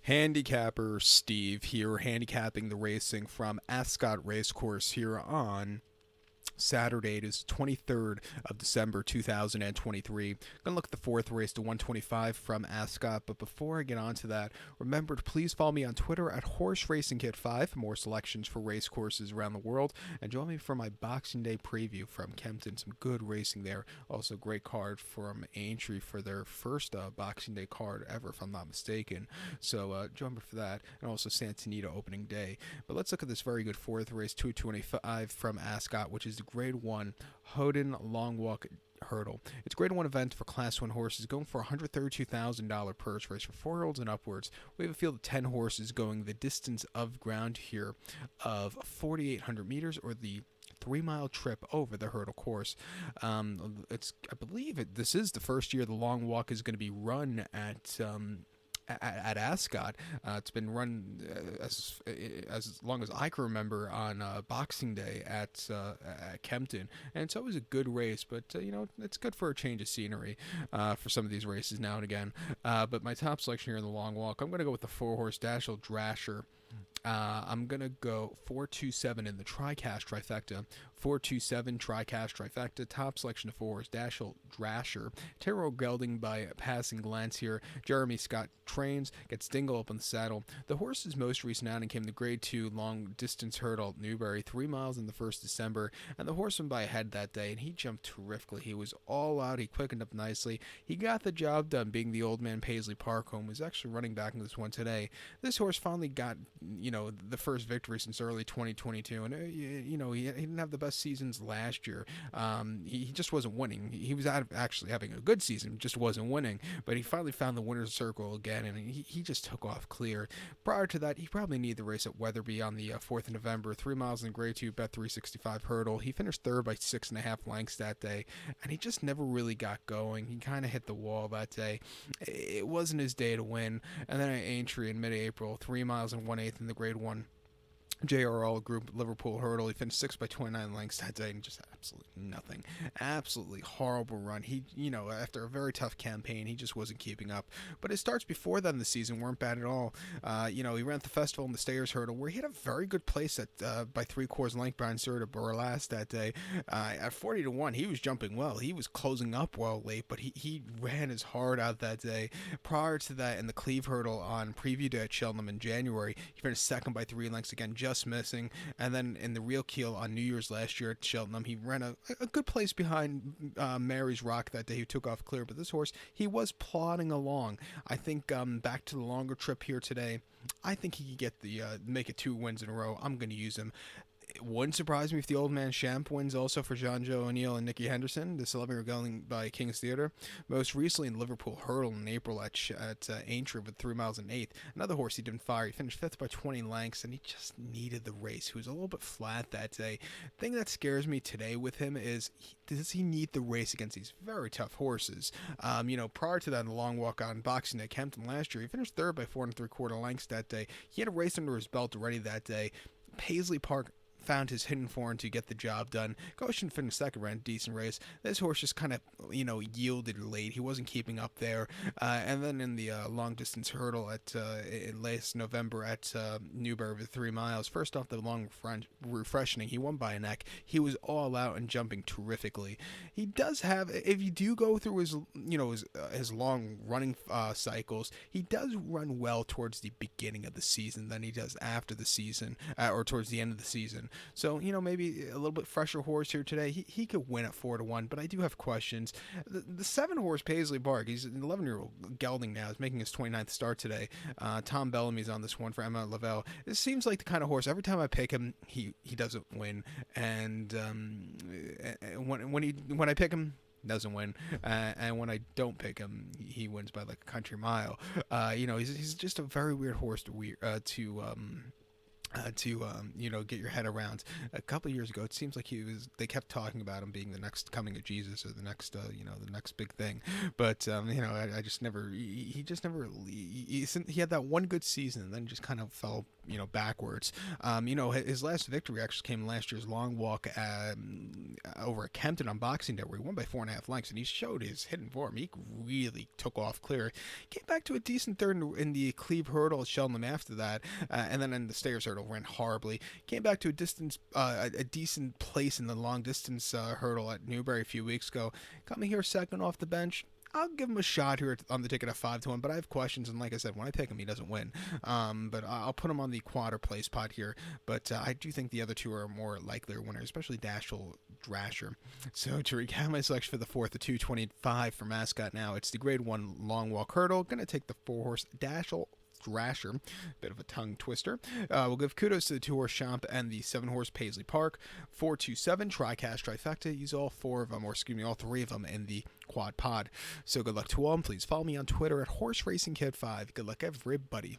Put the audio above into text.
Handicapper Steve here, handicapping the racing from Ascot Racecourse here on Saturday. It is 23rd of December 2023. Gonna look at the fourth race to 125 from Ascot, but before I get on to that, remember to please follow me on Twitter at Horse Racing Kit 5 for more selections for race courses around the world, and join me for my Boxing Day preview from Kempton. Some good racing there. Also, great card from Aintree for their first Boxing Day card ever, if I'm not mistaken. So join me for that, and also Santa Anita opening day. But let's look at this very good fourth race, 225 from Ascot, which is the Grade 1 Howden Long Walk Hurdle. It's a Grade 1 event for Class 1 horses going for a $132,000 purse race for 4-year-olds and upwards. We have a field of 10 horses going the distance of ground here of 4,800 meters, or the 3-mile trip over the hurdle course. I believe this is the first year the long walk is going to be run at Ascot. It's been run as long as I can remember on Boxing Day at Kempton, and it's always a good race. But it's good for a change of scenery for some of these races now and again. But my top selection here in the long walk, I'm going to go with the 4-horse Dashel Drasher. I'm going to go 427 in the TriCash trifecta. 427 TriCash trifecta. Top selection of 4-horse Dashel Drasher. Tyrrell gelding by passing glance here. Jeremy Scott trains, gets Dingle up on the saddle. The horse's most recent outing came the Grade 2 long distance hurdle at Newbury, 3 miles in the 1st December, and the horse went by ahead that day, and he jumped terrifically. He was all out. He quickened up nicely. He got the job done, being the old man Paisley Parkholm was actually running back in this one today. This horse finally got the first victory since early 2022, and he didn't have the best seasons last year. He just wasn't winning. He was actually having a good season, just wasn't winning. But he finally found the winner's circle again, and he just took off clear. Prior to that, he probably needed the race at Weatherby on the 4th of November, 3 miles in Grade 2 Bet 365 hurdle. He finished third by 6.5 lengths that day, and he just never really got going. He kind of hit the wall that day. It wasn't his day to win. And then at Aintree in mid-April, 3 miles and 1/8 in the Grade 1 JRL Group Liverpool hurdle. He finished 6 by 29 lengths that day, and just absolutely nothing. Absolutely horrible run. He, after a very tough campaign, he just wasn't keeping up. But his starts before that in the season weren't bad at all. He ran at the festival in the Stayers hurdle, where he had a very good place at by 3/4 length behind Sir de Burlas that day. At 40-1, he was jumping well. He was closing up well late, but he ran his heart out that day. Prior to that, in the Cleve hurdle on preview day at Cheltenham in January, he finished second by 3 lengths again, just missing. And then in the Real Keel on New Year's last year at Cheltenham, he ran a good place behind Mary's Rock that day. He took off clear, but this horse, he was plodding along. I think back to the longer trip here today, I think he could get make it 2 wins in a row. I'm going to use him. It wouldn't surprise me if the old man Champ wins also for John Joe O'Neill and Nicky Henderson. This 11-year gelding by King's Theatre. Most recently in Liverpool hurdle in April at Aintree with 3 miles and 1/8. Another horse he didn't fire. He finished 5th by 20 lengths, and he just needed the race. He was a little bit flat that day. The thing that scares me today with him is, does he need the race against these very tough horses? Prior to that, in the long walk on Boxing Day at Kempton last year, he finished 3rd by 4 3/4 lengths that day. He had a race under his belt already that day. Paisley Park found his hidden form to get the job done. Goshen finished second, ran a decent race. This horse just kind of, yielded late. He wasn't keeping up there. And then in the long distance hurdle in last November at Newbury with 3 miles, first off the long refreshing, he won by a neck. He was all out and jumping terrifically. He does have, if you do go through his long running cycles, he does run well towards the beginning of the season than he does after the season, or towards the end of the season. So, maybe a little bit fresher horse here today. He could win at 4-1, but I do have questions. The 7-horse Paisley Park, he's an 11-year-old gelding now. He's making his 29th start today. Tom Bellamy's on this one for Emma Lavelle. It seems like the kind of horse, every time I pick him, he doesn't win. And when I pick him, doesn't win, and when I don't pick him, he wins by like a country mile. He's just a very weird horse to get your head around. A couple of years ago, it seems like they kept talking about him being the next coming of Jesus, or the next big thing. But I just never, he had that one good season, and then just kind of fell backwards. His last victory actually came last year's long walk over at Kempton on Boxing Day, where he won by 4.5 lengths, and he showed his hidden form. He really took off clear. Came back to a decent third in the Cleve Hurdle at Cheltenham after that, and then in the Stayers Hurdle ran horribly. Came back to a decent place in the long distance hurdle at Newbury a few weeks ago. Got me here second off the bench. I'll give him a shot here on the ticket at 5-1, but I have questions, and like I said, when I pick him, he doesn't win. But I'll put him on the quarter place pot here, but I do think the other two are more likelier winners, especially Dashel Drasher. So to recap my selection for the fourth, the 225 from Ascot now, it's the grade 1 long walk hurdle. Going to take the 4-horse Dashel Drasher, bit of a tongue twister. We'll give kudos to the 2-horse Champ and the 7-horse Paisley Park. 427 Tricast Trifecta. Use all three of them in the quad pod. So good luck to all, and please follow me on Twitter at HorseRacingKid5. Good luck, everybody.